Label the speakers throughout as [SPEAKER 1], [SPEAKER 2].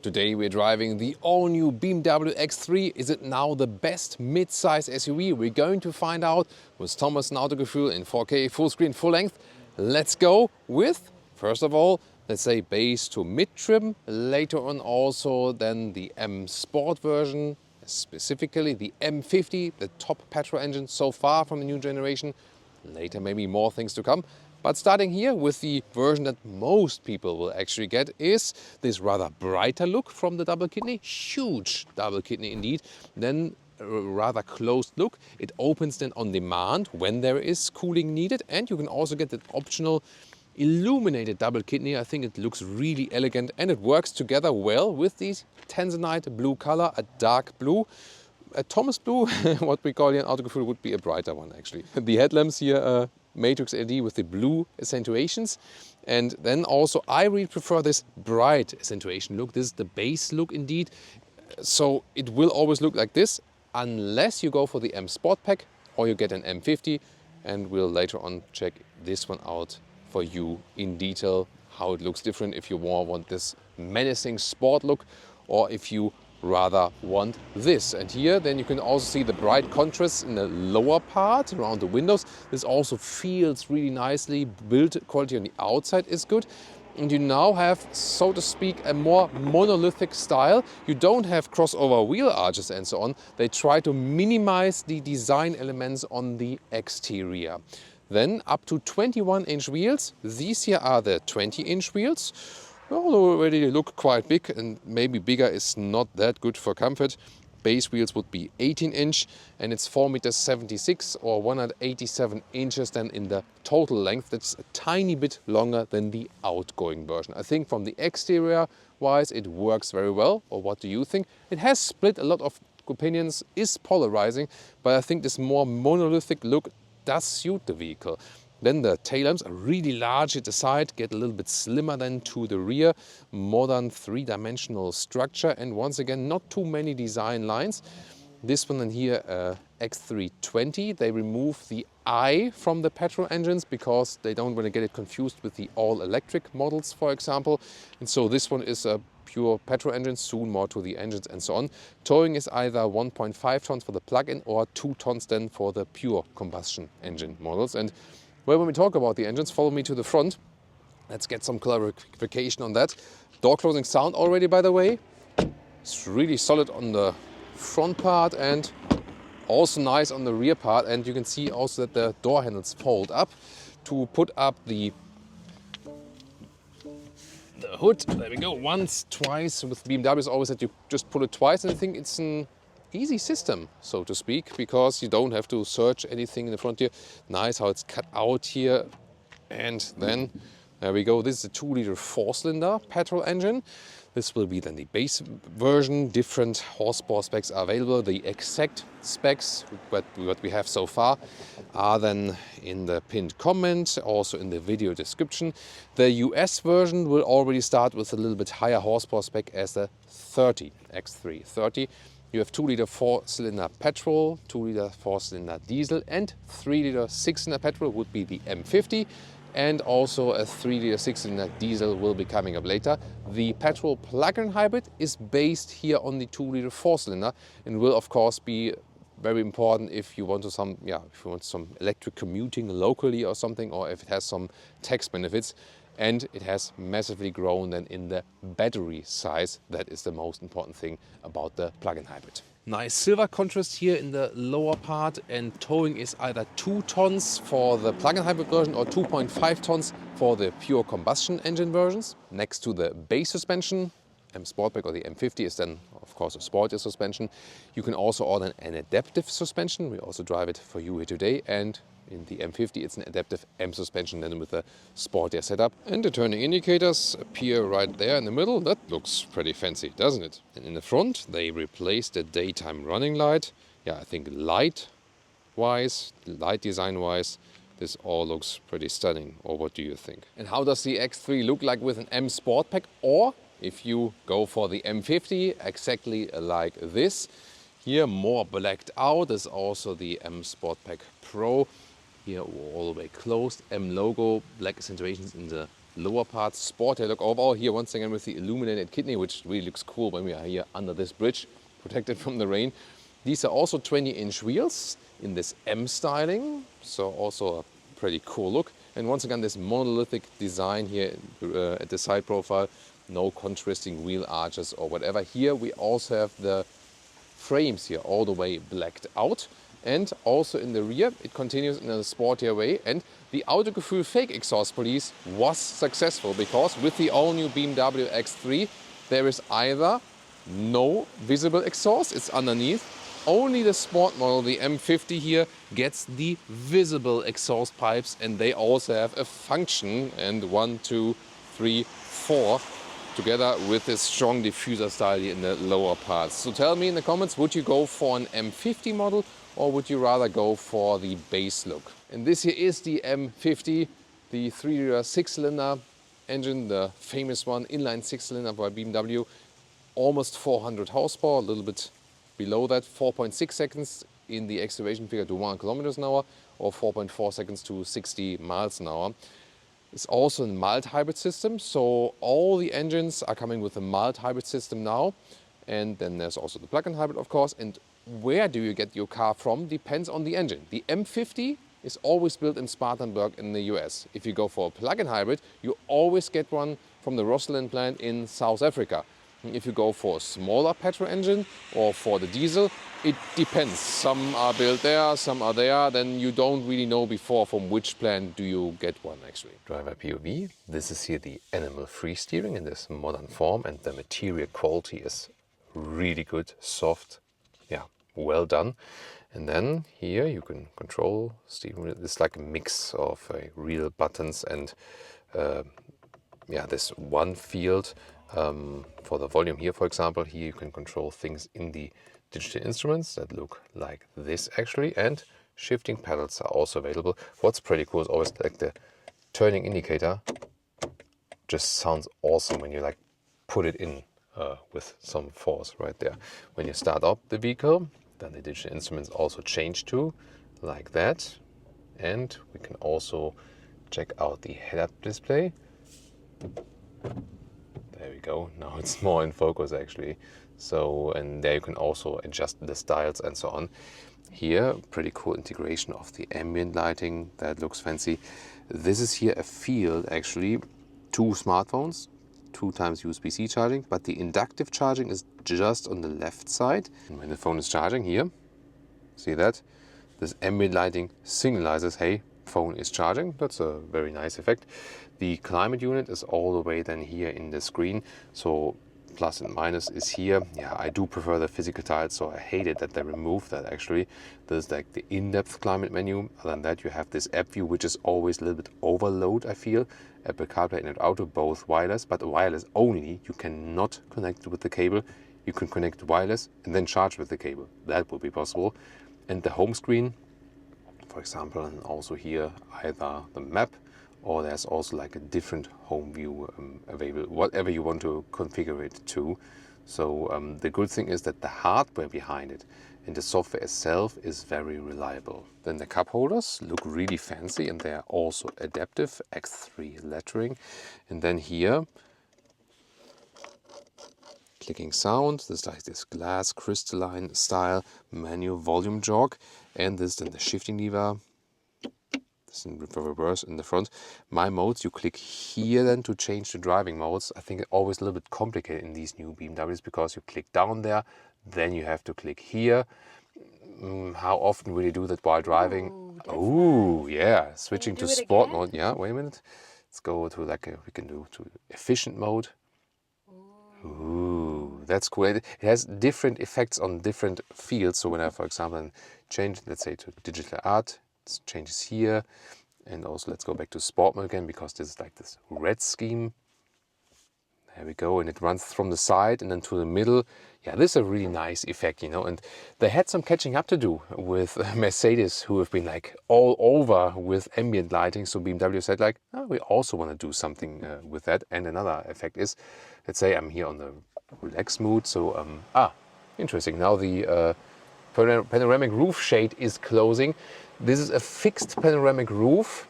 [SPEAKER 1] Today we're driving the all-new BMW X3. Is it now the best mid-size SUV? We're going to find out with Thomas and Autogefühl in 4K, full screen, full length. Let's go with, first of all, let's say base to mid trim. Later on also then the M Sport version, specifically the M50, the top petrol engine so far from the new generation. Later maybe more things to come. But starting here with the version that most people will actually get is this rather brighter look from the double kidney, huge double kidney indeed, then a rather closed look. It opens then on demand when there is cooling needed, and you can also get the optional illuminated double kidney. I think it looks really elegant and it works together well with the Tanzanite blue color, a dark blue. A Thomas blue, what we call here in Autogefühl, would be a brighter one actually. The headlamps here matrix LED with the blue accentuations, and then also I really prefer this bright accentuation look. This is the base look indeed, so it will always look like this unless you go for the M Sport pack or you get an M50, and we'll later on check this one out for you in detail, how it looks different if you more want this menacing sport look or if you rather want this. And here then you can also see the bright contrast in the lower part around the windows. This also feels really nicely. Build quality on the outside is good, and you now have, so to speak, a more monolithic style. You don't have crossover wheel arches and so on. They try to minimize the design elements on the exterior. Then up to 21-inch wheels. These here are the 20-inch wheels. Well, they already look quite big, and maybe bigger is not that good for comfort. Base wheels would be 18-inch, and it's 4.76 m or 187 inches then in the total length. That's a tiny bit longer than the outgoing version. I think from the exterior wise it works very well. Or what do you think? It has split a lot of opinions, is polarizing, but I think this more monolithic look does suit the vehicle. Then the tail lamps are really large at the side, get a little bit slimmer than to the rear. Modern three-dimensional structure, and once again not too many design lines. This one and here, X320, they remove the I from the petrol engines because they don't want to get it confused with the all-electric models, for example. And so this one is a pure petrol engine, soon more to the engines and so on. Towing is either 1.5 tons for the plug-in or 2 tons then for the pure combustion engine models. And well, when we talk about the engines, follow me to the front. Let's get some clarification on that. Door closing sound already, by the way. It's really solid on the front part and also nice on the rear part. And you can see also that the door handles fold up to put up the hood. There we go, once, twice. With BMW, it's always that you just pull it twice, and I think it's an easy system, so to speak, because you don't have to search anything in the front here. Nice how it's cut out here. And then there we go. This is a 2-liter 4-cylinder petrol engine. This will be then the base version. Different horsepower specs are available. The exact specs, what we have so far, are then in the pinned comment, also in the video description. The US version will already start with a little bit higher horsepower spec as the 30 X3 30. You have 2-liter 4-cylinder petrol, 2-liter 4-cylinder diesel, and 3-liter 6-cylinder petrol would be the M50, and also a 3-liter 6-cylinder diesel will be coming up later. The petrol plug-in hybrid is based here on the 2-liter 4-cylinder and will of course be very important if you want to some electric commuting locally or something, or if it has some tax benefits. And it has massively grown then in the battery size. That is the most important thing about the plug-in hybrid. Nice silver contrast here in the lower part, and towing is either 2 tons for the plug-in hybrid version or 2.5 tons for the pure combustion engine versions. Next to the base suspension, M Sportback or the M50 is then of course a sportier suspension. You can also order an adaptive suspension. We also drive it for you here today, and in the M50 it's an adaptive M suspension then with a sportier setup. And the turning indicators appear right there in the middle. That looks pretty fancy, doesn't it? And in the front they replaced the daytime running light. Yeah, I think light design wise, this all looks pretty stunning. Or what do you think? And how does the X3 look like with an M Sport pack, or if you go for the M50, exactly like this? Here more blacked out is also the M Sport Pack Pro. Here all the way closed, M logo, black accentuations in the lower parts, sportier look overall. Here once again with the illuminated kidney, which really looks cool when we are here under this bridge, protected from the rain. These are also 20-inch wheels in this M styling, so also a pretty cool look. And once again, this monolithic design here at the side profile, no contrasting wheel arches or whatever. Here we also have the frames here all the way blacked out. And also in the rear, it continues in a sportier way. And the Autogefühl fake exhaust police was successful because with the all-new BMW X3, there is either no visible exhaust, it's underneath. Only the sport model, the M50 here, gets the visible exhaust pipes, and they also have a function, and 1, 2, 3, 4, together with this strong diffuser style here in the lower parts. So tell me in the comments, would you go for an M50 model or would you rather go for the base look? And this here is the M50, the 3-liter 6-cylinder engine, the famous one, inline 6-cylinder by BMW, almost 400 horsepower, a little bit below that, 4.6 seconds in the acceleration figure to 1 kilometers an hour, or 4.4 seconds to 60 miles an hour. It's also a mild hybrid system, so all the engines are coming with a mild hybrid system now. And then there's also the plug-in hybrid, of course. And where do you get your car from depends on the engine. The M50 is always built in Spartanburg in the US. If you go for a plug-in hybrid, you always get one from the Rosslyn plant in South Africa. If you go for a smaller petrol engine or for the diesel, it depends. Some are built there, some are there. Then you don't really know before from which plant do you get one actually. Driver POV. This is here the animal-free steering in this modern form, and the material quality is really good, soft, yeah, well done. And then here you can control steering wheel. It's like a mix of real buttons and yeah, this one field. For the volume here, for example, here you can control things in the digital instruments that look like this actually, and shifting pedals are also available. What's pretty cool is always like the turning indicator just sounds awesome when you like put it in with some force right there. When you start up the vehicle, then the digital instruments also change to like that, and we can also check out the head-up display. There we go, now it's more in focus actually. So, and there you can also adjust the styles and so on. Here, pretty cool integration of the ambient lighting, that looks fancy. This is here a field actually, 2 smartphones, 2 times USB-C charging, but the inductive charging is just on the left side. And when the phone is charging here, see that? This ambient lighting signalizes, hey, phone is charging. That's a very nice effect. The climate unit is all the way then here in the screen, so plus and minus is here. Yeah, I do prefer the physical tiles, so I hate it that they removed that actually. There's like the in-depth climate menu. Other than that, you have this app view, which is always a little bit overload, I feel. Apple CarPlay and Auto, both wireless, but wireless only. You cannot connect with the cable. You can connect wireless and then charge with the cable. That will be possible. And the home screen, for example, and also here either the map, or there's also like a different home view available, whatever you want to configure it to. So the good thing is that the hardware behind it and the software itself is very reliable. Then the cup holders look really fancy, and they are also adaptive, X3 lettering. And then here, clicking sound, this like this glass crystalline style manual volume jog, and this then the shifting lever. This in reverse in the front. My modes, you click here then to change the driving modes. I think it's always a little bit complicated in these new BMWs because you click down there, then you have to click here. How often will you do that while driving? Oh, nice. Yeah, switching to sport mode. Yeah, wait a minute. Let's go to like we can do to efficient mode. Ooh, that's cool. It has different effects on different fields. So when I, for example, change, let's say to digital art, it changes here. And also let's go back to sport mode again, because this is like this red scheme. There we go, and it runs from the side and then to the middle. Yeah, this is a really nice effect, you know, and they had some catching up to do with Mercedes, who have been like all over with ambient lighting. So BMW said like, oh, we also want to do something with that. And another effect is, let's say I'm here on the relax mood. So, interesting. Now the panoramic roof shade is closing. This is a fixed panoramic roof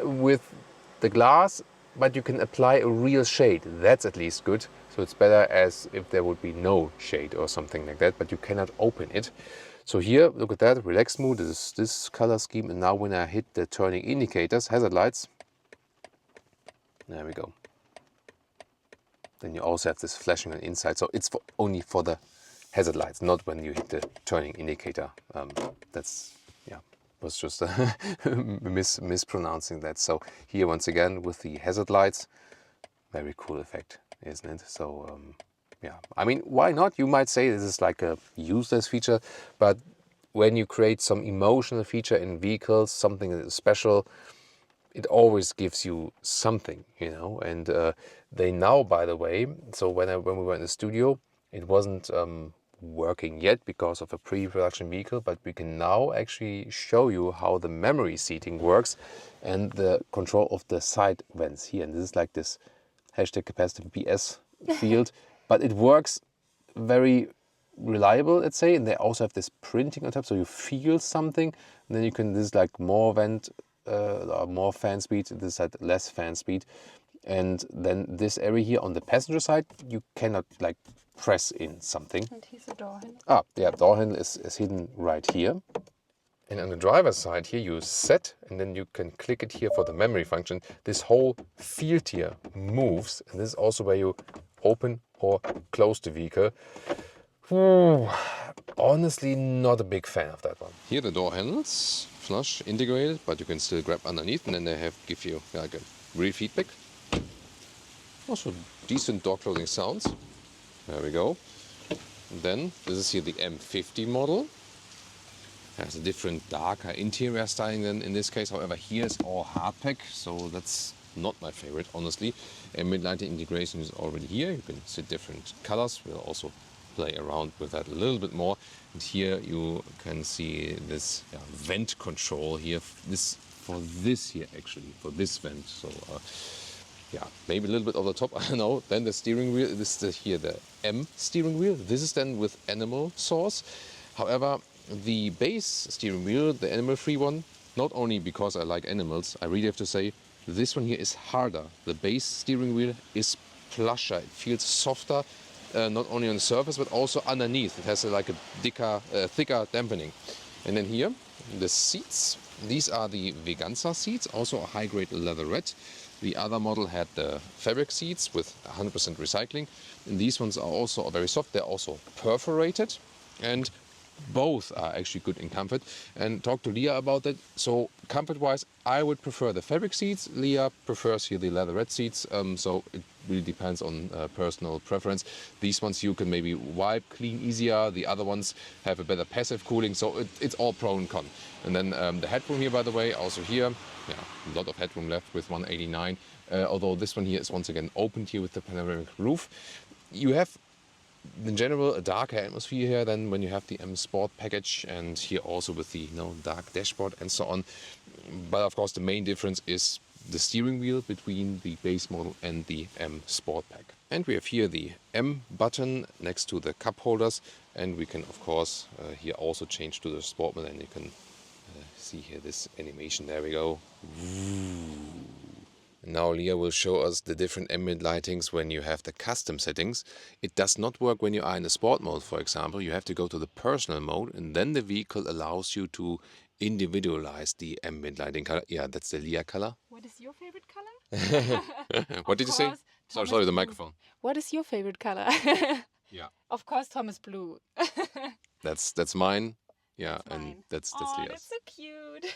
[SPEAKER 1] with the glass but you can apply a real shade. That's at least good. So it's better as if there would be no shade or something like that, but you cannot open it. So here, look at that, relaxed mode, this color scheme. And now when I hit the turning indicators, hazard lights, there we go. Then you also have this flashing on the inside. So it's only for the hazard lights, not when you hit the turning indicator. Was just mispronouncing that. So here once again with the hazard lights, very cool effect, isn't it? So yeah, I mean, why not? You might say this is like a useless feature, but when you create some emotional feature in vehicles, something that is special, it always gives you something, you know. And they now, by the way, so when we were in the studio, it wasn't working yet because of a pre-production vehicle, but we can now actually show you how the memory seating works and the control of the side vents here. And this is like this hashtag capacitive PS field, but it works very reliable, let's say. And they also have this printing on top, so you feel something. And then you can, this is like more vent, more fan speed, this is less fan speed. And then this area here on the passenger side, you cannot like press in something.
[SPEAKER 2] And here's the door handle.
[SPEAKER 1] Ah, yeah, door handle is hidden right here. And on the driver's side here, you set, and then you can click it here for the memory function. This whole field here moves, and this is also where you open or close the vehicle. Ooh, honestly, not a big fan of that one. Here the door handles, flush, integrated, but you can still grab underneath, and then they give you like a real feedback. Also decent door closing sounds. There we go. And then this is here the M50 model. Has a different darker interior styling than in this case. However, here it's all hardpack, so that's not my favorite, honestly. Ambient lighting integration is already here. You can see different colors. We'll also play around with that a little bit more. And here you can see this vent control here. This for this here actually, for this vent. So yeah, maybe a little bit over the top, I don't know. Then the steering wheel, this is here the M steering wheel. This is then with animal source. However, the base steering wheel, the animal-free one, not only because I like animals, I really have to say, this one here is harder. The base steering wheel is plusher. It feels softer, not only on the surface, but also underneath. It has like a thicker dampening. And then here, the seats. These are the Veganza seats, also a high-grade leatherette. The other model had the fabric seats with 100% recycling. And these ones are also very soft. They're also perforated. And both are actually good in comfort. And talk to Leah about that. So comfort-wise, I would prefer the fabric seats. Leah prefers here the leatherette seats. So it really depends on personal preference. These ones you can maybe wipe clean easier. The other ones have a better passive cooling. So it's all pro and con. And then the headroom here, by the way, also here, yeah, a lot of headroom left with 189. Although this one here is once again opened here with the panoramic roof. You have in general a darker atmosphere here than when you have the M Sport package, and here also with the dark dashboard and so on. But of course the main difference is the steering wheel between the base model and the M Sport pack. And we have here the M button next to the cup holders, and we can of course here also change to the Sport mode, and you can see here this animation. There we go. Now Leah will show us the different ambient lightings when you have the custom settings. It does not work when you are in the sport mode, for example. You have to go to the personal mode, and then the vehicle allows you to individualize the ambient lighting color. Yeah, that's the Leah color.
[SPEAKER 2] What is your favorite color?
[SPEAKER 1] What did you say? Sorry, the microphone.
[SPEAKER 2] What is your favorite color?
[SPEAKER 1] Yeah.
[SPEAKER 2] Of course, Thomas Blue.
[SPEAKER 1] That's mine. Yeah,
[SPEAKER 2] that's mine.
[SPEAKER 1] And that's
[SPEAKER 2] oh,
[SPEAKER 1] Leah's.
[SPEAKER 2] That's so cute.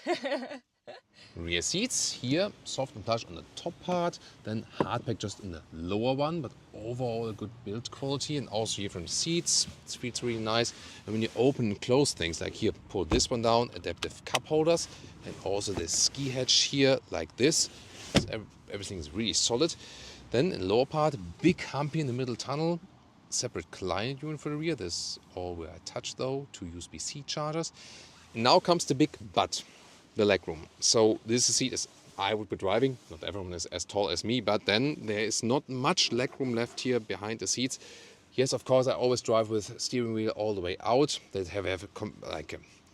[SPEAKER 1] Rear seats here, soft and plush on the top part, then hardpack just in the lower one, but overall a good build quality. And also here from the seats, it feels really nice. And when you open and close things, like here, pull this one down, adaptive cup holders, and also the ski hatch here, like this. Everything is really solid. Then in the lower part, big hump here in the middle tunnel, separate client unit for the rear. This is all where I touch though, 2 USB-C chargers. And now comes the big but. The legroom. So this seat is I would be driving. Not everyone is as tall as me, but then there is not much legroom left here behind the seats. Yes, of course, I always drive with steering wheel all the way out. They have a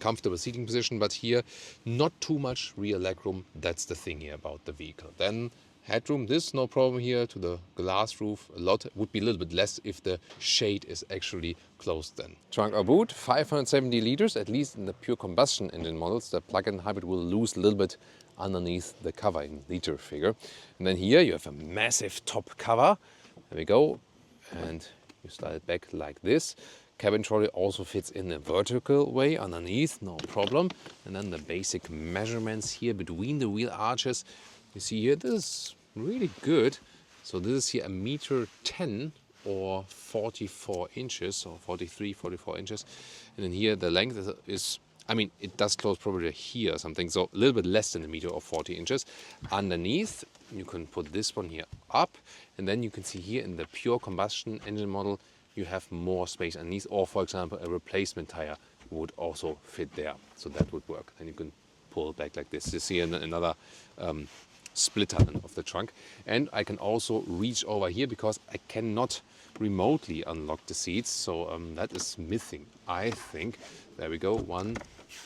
[SPEAKER 1] comfortable seating position, but here not too much rear legroom. That's the thing here about the vehicle. Then headroom. This no problem here to the glass roof. A lot would be a little bit less if the shade is actually closed then. Trunk or boot, 570 liters, at least in the pure combustion engine models. The plug-in hybrid will lose a little bit underneath the cover in liter figure. And then here you have a massive top cover. There we go. And you slide it back like this. Cabin trolley also fits in a vertical way underneath, no problem. And then the basic measurements here between the wheel arches. You see here, this is really good. So this is here 1.10 meters or 44 inches, or 43, 44 inches. And then here the length is, I mean, it does close probably here or something, so a little bit less than a meter or 40 inches. Underneath, you can put this one here up, and then you can see here in the pure combustion engine model, you have more space underneath, or for example, a replacement tire would also fit there. So that would work. Then you can pull back like this. You see another splitter of the trunk. And I can also reach over here because I cannot remotely unlock the seats. So that is missing, I think. There we go. One.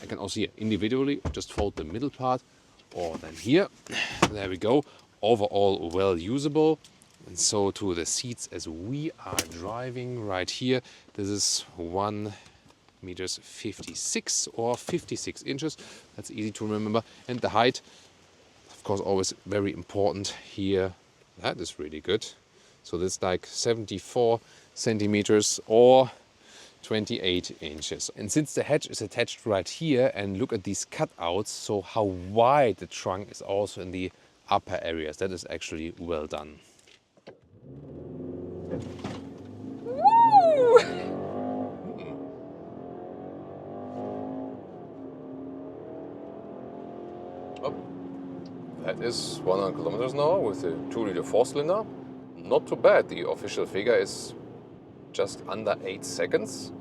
[SPEAKER 1] I can also here individually just fold the middle part, or then here. There we go. Overall well usable. And so to the seats as we are driving right here. This is 1.56 meters or 56 inches. That's easy to remember. And the height, of course, always very important here. That is really good. So this is like 74 centimeters or 28 inches. And since the hatch is attached right here, and look at these cutouts, so how wide the trunk is also in the upper areas. That is actually well done.
[SPEAKER 2] Woo!
[SPEAKER 1] Oh, that is 100 kilometers an hour with a 2-liter 4-cylinder. Not too bad. The official figure is just under 8 seconds.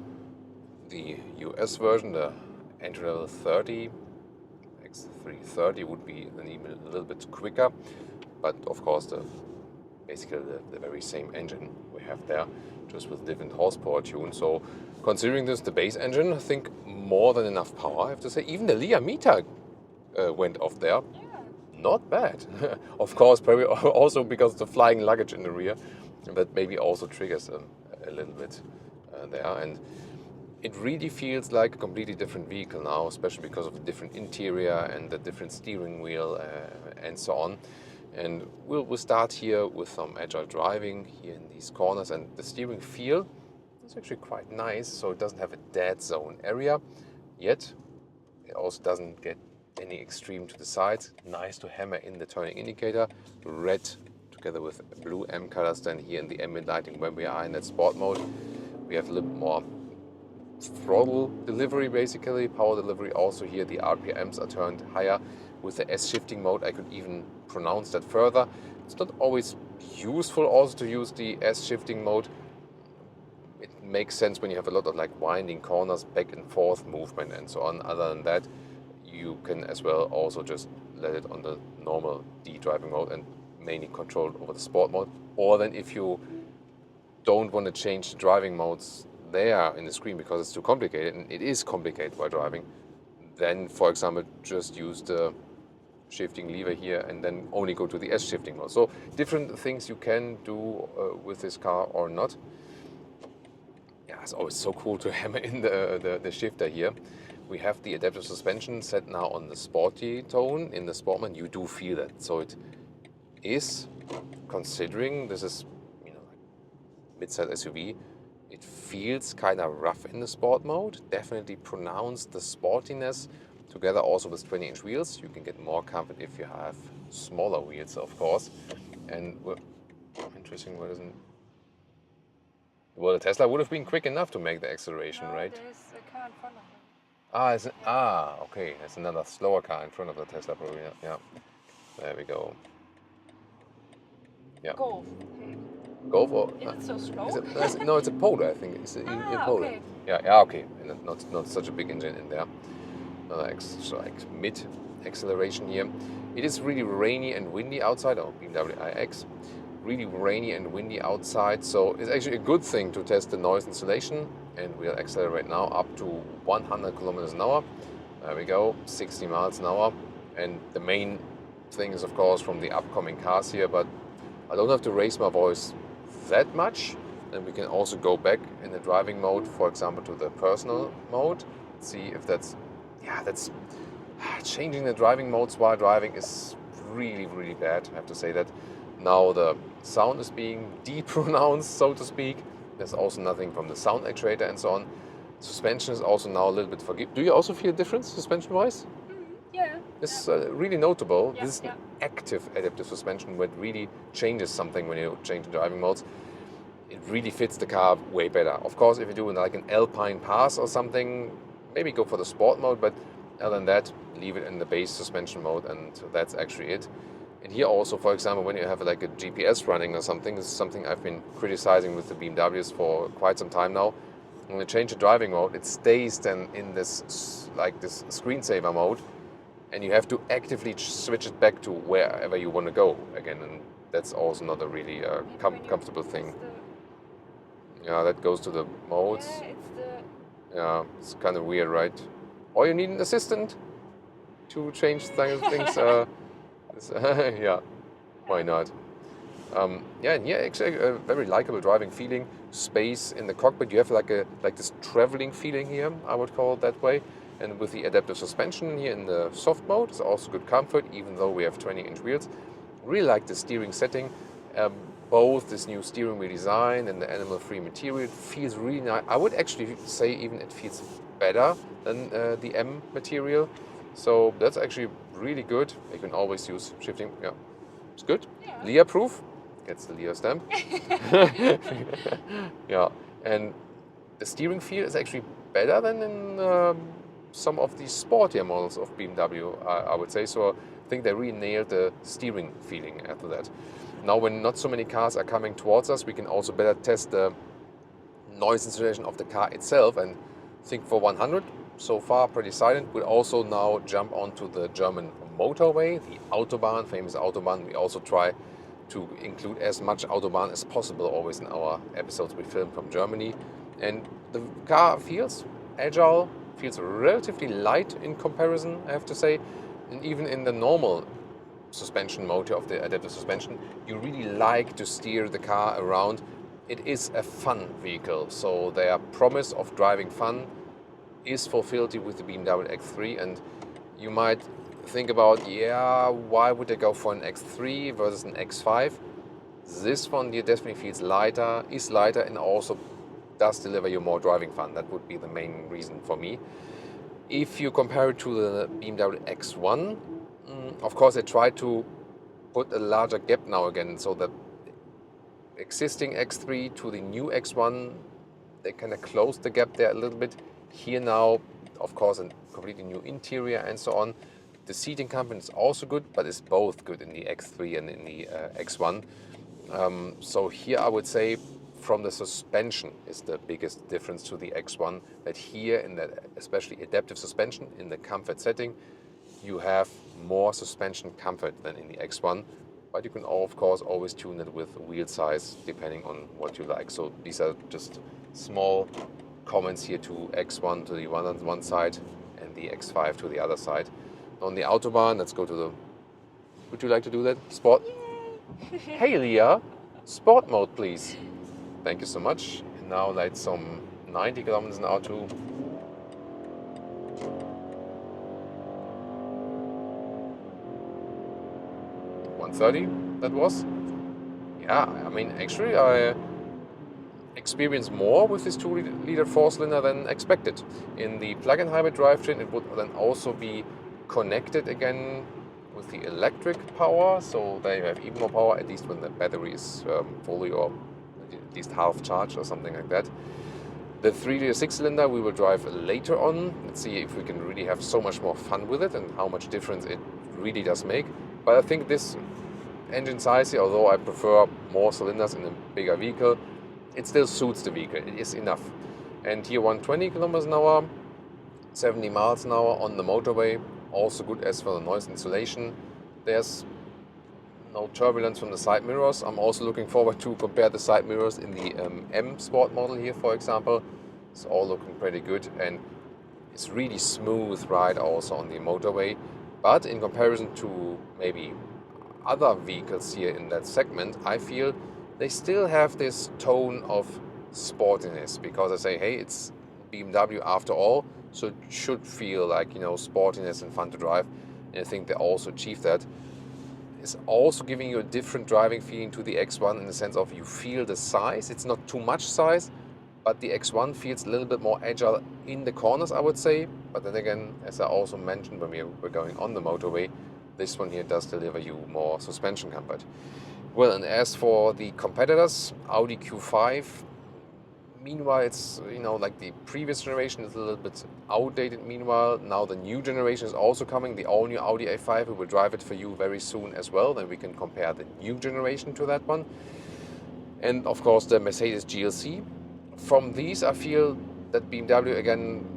[SPEAKER 1] The US version, the entry-level 30, X3 30 would be a little bit quicker, but of course basically the very same engine we have there, just with different horsepower tune. So considering this the base engine, I think more than enough power, I have to say. Even the Lia meter went off there. Not bad. Of course, probably also because of the flying luggage in the rear, that maybe also triggers a little bit there. And it really feels like a completely different vehicle now, especially because of the different interior and the different steering wheel and so on. And we'll start here with some agile driving here in these corners, and the steering feel is actually quite nice, so it doesn't have a dead zone area, yet it also doesn't get any extreme to the sides. Nice to hammer in the turning indicator, red together with blue M colors. Then here in the ambient lighting, when we are in that sport mode, we have a little bit more throttle delivery, basically power delivery. Also here the RPMs are turned higher with the S shifting mode. I could even pronounce that further. It's not always useful also to use the S shifting mode. It makes sense when you have a lot of like winding corners, back and forth movement and so on. Other than that, you can as well also just let it on the normal D driving mode and mainly control over the sport mode. Or then if you don't want to change the driving modes there in the screen because it's too complicated, and it is complicated while driving, then for example just use the shifting lever here and then only go to the S shifting mode. So different things you can do with this car or not. Yeah, it's always so cool to hammer in the shifter here. We have the adaptive suspension set now on the sporty tone. In the Sportman, you do feel that. So it is, considering this is, you know, like mid-size SUV, it feels kind of rough in the sport mode. Definitely pronounced the sportiness. Together also with 20-inch wheels, you can get more comfort if you have smaller wheels, of course. And interesting, what isn't? Well, the Tesla would have been quick enough to make the acceleration, right?
[SPEAKER 2] There's a car in front of him.
[SPEAKER 1] Okay. There's another slower car in front of the Tesla, probably. Yeah. There we go. Yeah.
[SPEAKER 2] Golf.
[SPEAKER 1] Golf or?
[SPEAKER 2] Is it so slow?
[SPEAKER 1] No, it's a Polo, I think. It's a Polo.
[SPEAKER 2] Okay.
[SPEAKER 1] Yeah, okay. And not such a big engine in there. So like mid acceleration here. It is really rainy and windy outside. Oh, BMW iX. Really rainy and windy outside, so it's actually a good thing to test the noise insulation. And we'll accelerate now up to 100 kilometers an hour. There we go, 60 miles an hour. And the main things, of course, from the upcoming cars here, but I don't have to raise my voice that much. Then we can also go back in the driving mode, for example, to the personal mode. See if that's changing the driving modes while driving is really bad. I have to say that. Now the sound is being de-pronounced, so to speak. There's also nothing from the sound actuator and so on. Suspension is also now a little bit forgiving. Do you also feel a difference suspension-wise?
[SPEAKER 2] Yeah.
[SPEAKER 1] It's really notable.
[SPEAKER 2] Yeah,
[SPEAKER 1] This is an active adaptive suspension where it really changes something when you change the driving modes. It really fits the car way better. Of course, if you do like an Alpine pass or something, maybe go for the sport mode, but other than that, leave it in the base suspension mode, and that's actually it. And here also, for example, when you have like a GPS running or something, this is something I've been criticizing with the BMWs for quite some time now. When you change the driving mode, it stays then in this like this screensaver mode, and you have to actively switch it back to wherever you want to go again, and that's also not a really comfortable thing. Yeah, that goes to the modes. Yeah, it's kind of weird, right? Or you need an assistant to change things. Yeah, why not? Yeah, and here actually a very likable driving feeling. Space in the cockpit. You have like this traveling feeling here, I would call it that way. And with the adaptive suspension here in the soft mode, it's also good comfort, even though we have 20-inch wheels. Really like the steering setting. Both this new steering wheel design and the animal-free material feels really nice. I would actually say even it feels better than the M material. So that's actually really good. You can always use shifting. Yeah, it's good. Yeah. Lear proof. Gets the Lear stamp. Yeah, and the steering feel is actually better than in some of the sportier models of BMW, I would say. So I think they really nailed the steering feeling after that. Now, when not so many cars are coming towards us, we can also better test the noise insulation of the car itself. And I think for 100, so far pretty silent. We'll also now jump onto the German motorway, the Autobahn, famous Autobahn. We also try to include as much Autobahn as possible always in our episodes we film from Germany. And the car feels agile, feels relatively light in comparison, I have to say. And even in the normal suspension mode of the adaptive suspension, you really like to steer the car around. It is a fun vehicle, so their promise of driving fun is fulfilled with the BMW X3. And you might think about, yeah, why would they go for an X3 versus an X5? This one here definitely feels lighter, is lighter, and also does deliver you more driving fun. That would be the main reason for me. If you compare it to the BMW X1, of course, they try to put a larger gap now again, so the existing X3 to the new X1, they kind of closed the gap there a little bit. Here now, of course, a completely new interior and so on. The seating comfort is also good, but it's both good in the X3 and in the X1. So here I would say from the suspension is the biggest difference to the X1, that here in the especially adaptive suspension in the comfort setting, you have more suspension comfort than in the X1, but you can of course always tune it with wheel size depending on what you like. So these are just small comments here to X1 to the one side and the X5 to the other side. On the Autobahn, let's go to the... Would you like to do that? Sport? Yay. Hey Leah, sport mode please. Thank you so much. And now like some 90 kilometers an hour to 130, that was. Yeah, I mean, actually I experienced more with this 2-liter 4-cylinder than expected. In the plug-in hybrid drivetrain, it would then also be connected again with the electric power, so they have even more power, at least when the battery is fully or at least half charged or something like that. The 3-liter 6-cylinder we will drive later on. Let's see if we can really have so much more fun with it and how much difference it really does make. But I think this engine size here, although I prefer more cylinders in a bigger vehicle, it still suits the vehicle. It is enough. And here 120 kilometers an hour, 70 miles an hour on the motorway. Also good as for the noise insulation. There's no turbulence from the side mirrors. I'm also looking forward to compare the side mirrors in the M Sport model here, for example. It's all looking pretty good, and it's really smooth ride also on the motorway. But in comparison to maybe other vehicles here in that segment, I feel they still have this tone of sportiness, because I say, hey, it's BMW after all, so it should feel like, you know, sportiness and fun to drive. And I think they also achieve that. It's also giving you a different driving feeling to the X1 in the sense of you feel the size. It's not too much size, but the X1 feels a little bit more agile in the corners, I would say. But then again, as I also mentioned when we were going on the motorway, this one here does deliver you more suspension comfort. Well, and as for the competitors, Audi Q5, meanwhile, it's, you know, like the previous generation is a little bit outdated. Meanwhile, now the new generation is also coming, the all-new Audi A5. We will drive it for you very soon as well. Then we can compare the new generation to that one. And of course, the Mercedes GLC. From these, I feel that BMW again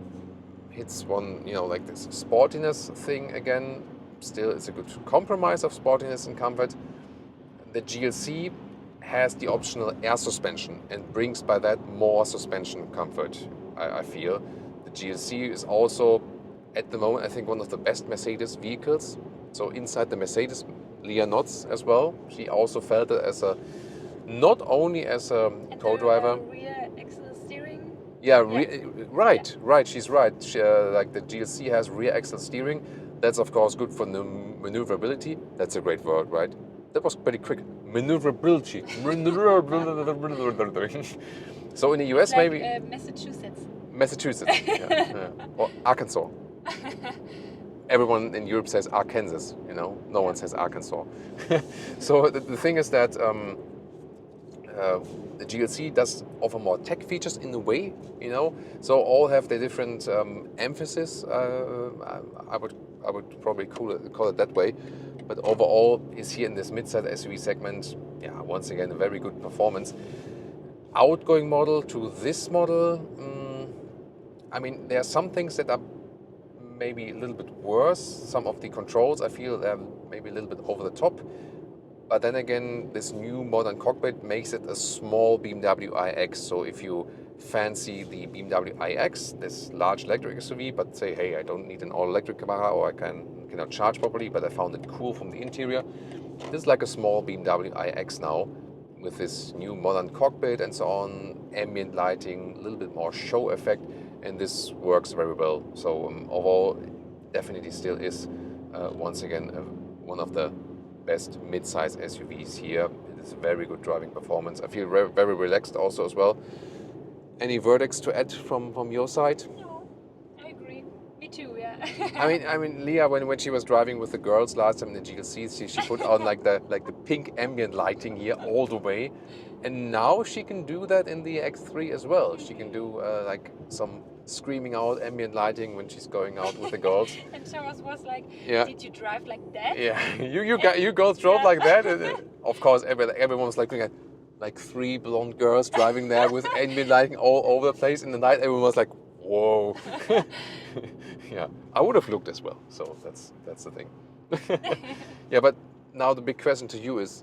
[SPEAKER 1] hits one, you know, like this sportiness thing again. Still, it's a good compromise of sportiness and comfort. The GLC has the optional air suspension and brings by that more suspension comfort, I feel. The GLC is also, at the moment, I think one of the best Mercedes vehicles. So inside the Mercedes, Leah nods as well. She also felt it as a, not only as a co-driver.
[SPEAKER 2] Rear axle steering.
[SPEAKER 1] Yeah, right, she's right. She, like the GLC has rear axle steering. That's of course good for the maneuverability. That's a great word, right? That was pretty quick. Maneuverability. So in the US,
[SPEAKER 2] like,
[SPEAKER 1] maybe
[SPEAKER 2] Massachusetts.
[SPEAKER 1] yeah. Or Arkansas. Everyone in Europe says Arkansas, you know. No one says Arkansas. So the thing is that the GLC does offer more tech features in a way, you know. So all have their different emphasis. I would probably call it that way. But overall, is here in this mid-size SUV segment, yeah, once again, a very good performance. Outgoing model to this model, I mean, there are some things that are maybe a little bit worse. Some of the controls, I feel, they're maybe a little bit over the top. But then again, this new modern cockpit makes it a small BMW iX. So if you fancy the BMW iX, this large electric SUV, but say, hey, I don't need an all-electric car, or I cannot charge properly, but I found it cool from the interior. This is like a small BMW iX now, with this new modern cockpit and so on, ambient lighting, a little bit more show effect, and this works very well. So overall, definitely still is, once again, one of the best mid-size SUVs here. It is a very good driving performance. I feel very relaxed also as well. Any verdicts to add from your side?
[SPEAKER 2] No, I agree. Me too, yeah.
[SPEAKER 1] I mean, Leah, when she was driving with the girls last time in the GLC, she put on like the pink ambient lighting here all the way, and now she can do that in the X3 as well. She can do like some screaming out ambient lighting when she's going out with the girls.
[SPEAKER 2] And Thomas was like,
[SPEAKER 1] yeah.
[SPEAKER 2] Did you drive like that?
[SPEAKER 1] Yeah, you girls drove like that. And, of course, everyone was like looking at like three blonde girls driving there with ambient lighting all over the place in the night. Everyone was like, whoa. Yeah, I would have looked as well. So that's the thing. Yeah, but now the big question to you is,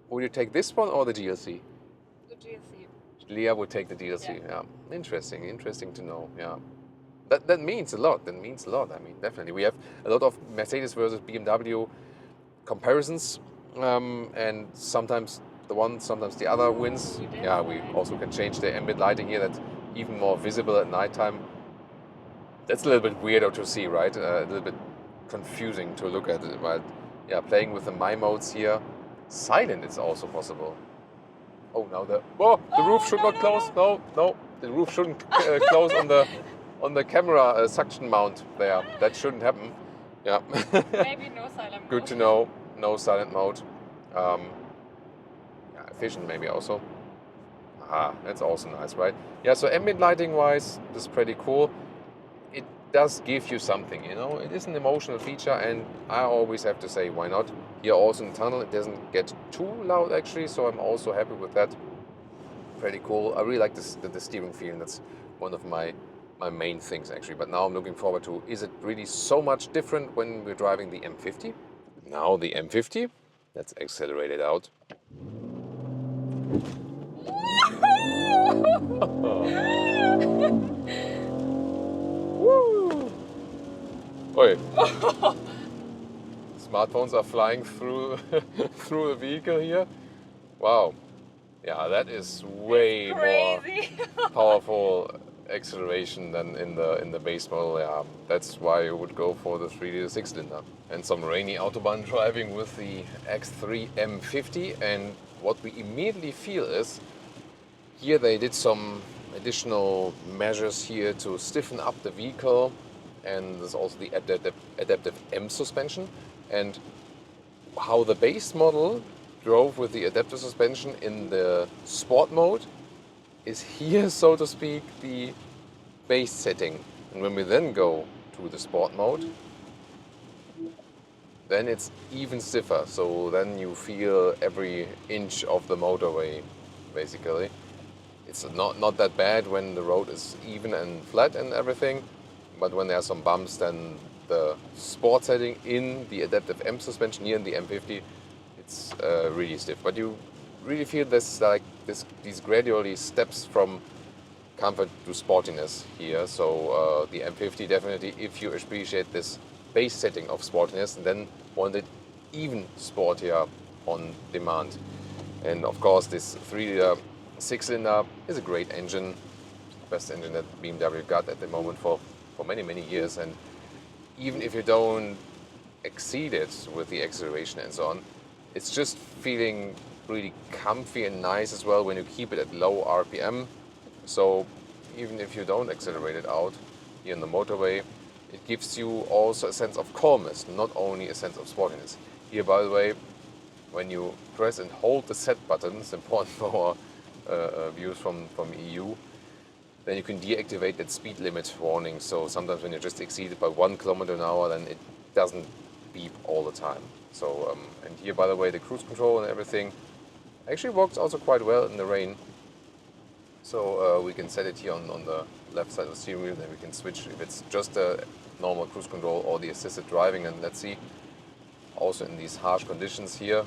[SPEAKER 1] would you take this one or the GLC?
[SPEAKER 2] The GLC.
[SPEAKER 1] Leah would take the GLC. Yeah. Interesting to know. Yeah, that means a lot. I mean, definitely we have a lot of Mercedes versus BMW comparisons, and sometimes the one, sometimes the other wins. Yeah, we also can change the ambient lighting here. That's even more visible at nighttime. That's a little bit weirder to see, right? A little bit confusing to look at it. But yeah, playing with the My modes here, silent is also possible. Oh, now the roof should not close. No, the roof shouldn't close on the camera suction mount there. That shouldn't happen. Yeah.
[SPEAKER 2] Maybe no silent mode.
[SPEAKER 1] Good to know. No silent mode. Yeah, efficient maybe also. That's also nice, right? Yeah. So ambient lighting wise, this is pretty cool. It does give you something, you know. It is an emotional feature, and I always have to say, why not? Here also in the tunnel, it doesn't get too loud actually, so I'm also happy with that. Pretty cool. I really like the steering feeling. That's one of my main things actually. But now I'm looking forward to, is it really so much different when we're driving the M50? Now the M50. Let's accelerate it out. Woo! Oi. Smartphones are flying through through the vehicle here. Wow. Yeah, that is way more powerful acceleration than in the base model. Yeah, that's why you would go for the 3-liter 6-cylinder. And some rainy Autobahn driving with the X3 M50, and what we immediately feel is here they did some additional measures here to stiffen up the vehicle, and there's also the adaptive M suspension, and how the base model drove with the adaptive suspension in the sport mode is here, so to speak, the base setting. And when we then go to the sport mode, then it's even stiffer. So then you feel every inch of the motorway, basically. It's not that bad when the road is even and flat and everything, but when there are some bumps, then the sport setting in the adaptive M suspension here in the M50, it's really stiff. But you really feel this these gradually steps from comfort to sportiness here. So the M50 definitely, if you appreciate this base setting of sportiness, then want it even sportier on demand. And of course, this 3-liter 6-cylinder is a great engine, best engine that BMW got at the moment for many years. And even if you don't exceed it with the acceleration and so on, it's just feeling really comfy and nice as well when you keep it at low RPM. So even if you don't accelerate it out here in the motorway, it gives you also a sense of calmness, not only a sense of sportiness. Here, by the way, when you press and hold the set button, it's important for our views from EU, then you can deactivate that speed limit warning. So sometimes when you just exceed it by 1 kilometer an hour, then it doesn't beep all the time. So, and here, by the way, the cruise control and everything actually works also quite well in the rain. So we can set it here on the left side of the steering wheel, then we can switch if it's just a normal cruise control or the assisted driving. And let's see, also in these harsh conditions here,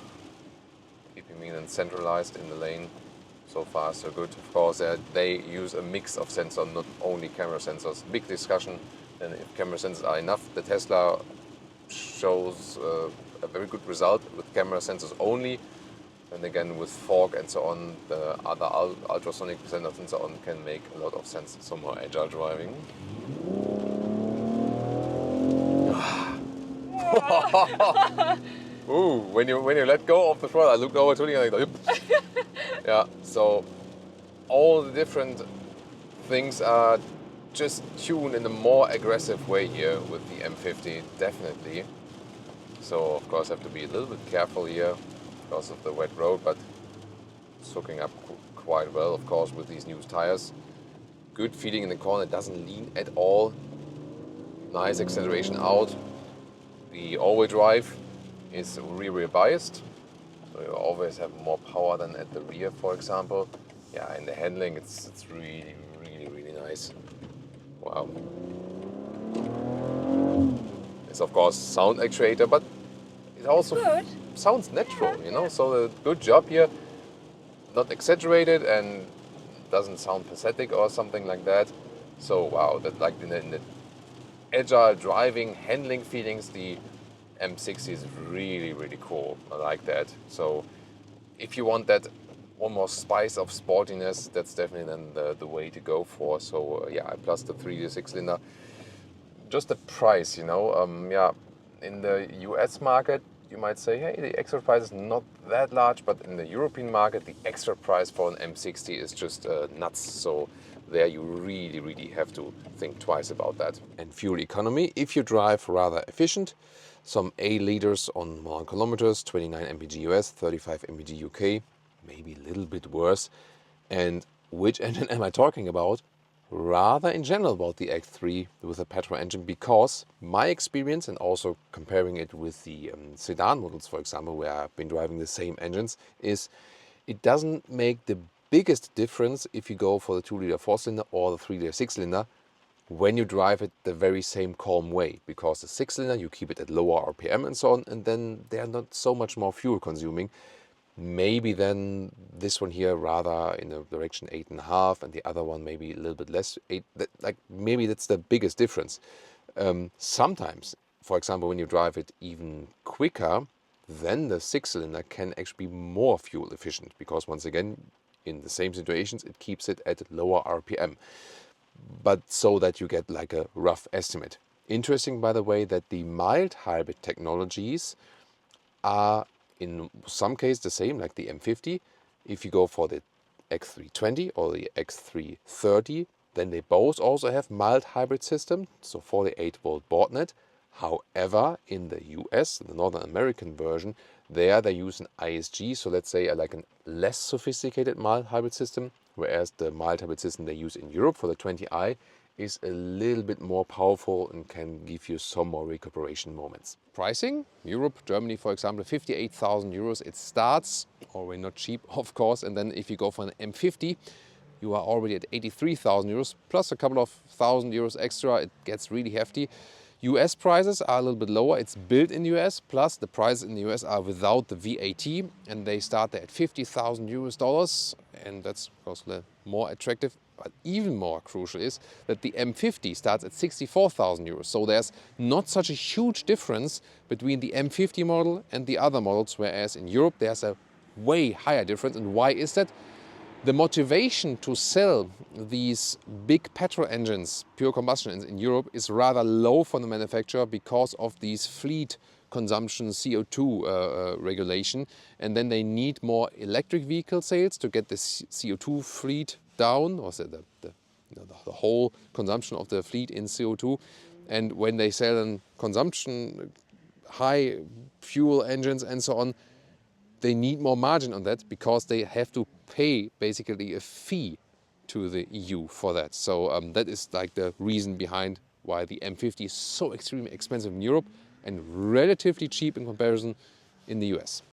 [SPEAKER 1] keeping me then centralized in the lane. So far, so good. Of course, they use a mix of sensors, not only camera sensors. Big discussion, and if camera sensors are enough. The Tesla shows a very good result with camera sensors only. And again, with fog and so on, the other ultrasonic sensors and so on can make a lot of sense. Some more agile driving. Ooh, when you let go of the throttle, I looked over to you and I go, yeah, so all the different things are just tuned in a more aggressive way here with the M50, definitely. So of course I have to be a little bit careful here because of the wet road, but it's hooking up quite well, of course, with these new tires. Good feeling in the corner, it doesn't lean at all. Nice acceleration out. The all-wheel drive is rear biased, so you always have more power than at the rear, for example. Yeah, in the handling, it's really nice. Wow. It's of course sound actuator, but it also sounds natural, you know. So a good job here, not exaggerated and doesn't sound pathetic or something like that. So wow, that like in the agile driving, handling feelings, the M60 is really cool. I like that. So if you want that one more spice of sportiness, that's definitely then the way to go for. So yeah, plus the 3-liter 6-cylinder. Just the price, you know. Yeah, in the US market, you might say, hey, the extra price is not that large, but in the European market, the extra price for an M60 is just nuts. So there you really have to think twice about that. And fuel economy, if you drive rather efficient, some 8 liters on 1 kilometers, 29 mpg US, 35 mpg UK, maybe a little bit worse. And which engine am I talking about? Rather in general about the X3 with a petrol engine, because my experience, and also comparing it with the sedan models, for example, where I've been driving the same engines, is it doesn't make the biggest difference if you go for the 2-liter 4-cylinder or the 3-liter 6-cylinder when you drive it the very same calm way, because the 6-cylinder you keep it at lower RPM and so on, and then they are not so much more fuel consuming. Maybe then this one here rather in the direction 8.5, and the other one maybe a little bit less. 8. Like maybe that's the biggest difference. Sometimes, for example, when you drive it even quicker, then the six-cylinder can actually be more fuel efficient because once again, in the same situations, it keeps it at lower RPM, but so that you get like a rough estimate. Interesting, by the way, that the mild hybrid technologies are in some case the same, like the M50. If you go for the X320 or the X330, then they both also have mild hybrid system, so 48-volt board net. However, in the US, the Northern American version, there they use an ISG, so let's say like a less sophisticated mild hybrid system, whereas the mild hybrid system they use in Europe for the 20i is a little bit more powerful and can give you some more recuperation moments. Pricing, Europe, Germany, for example, 58,000 euros. It starts, already not cheap, of course, and then if you go for an M50, you are already at 83,000 euros, plus a couple of thousand euros extra. It gets really hefty. US prices are a little bit lower. It's built in US, plus the prices in the US are without the VAT, and they start there at 50,000 US dollars, and that's of course more attractive. But even more crucial is that the M50 starts at 64,000 euros. So there's not such a huge difference between the M50 model and the other models, whereas in Europe there's a way higher difference. And why is that? The motivation to sell these big petrol engines, pure combustion engines in Europe, is rather low for the manufacturer because of these fleet consumption CO2 regulation, and then they need more electric vehicle sales to get the CO2 fleet down, or the whole consumption of the fleet in CO2. And when they sell in consumption, high fuel engines and so on, they need more margin on that because they have to pay basically a fee to the EU for that. So that is like the reason behind why the M50 is so extremely expensive in Europe and relatively cheap in comparison in the US.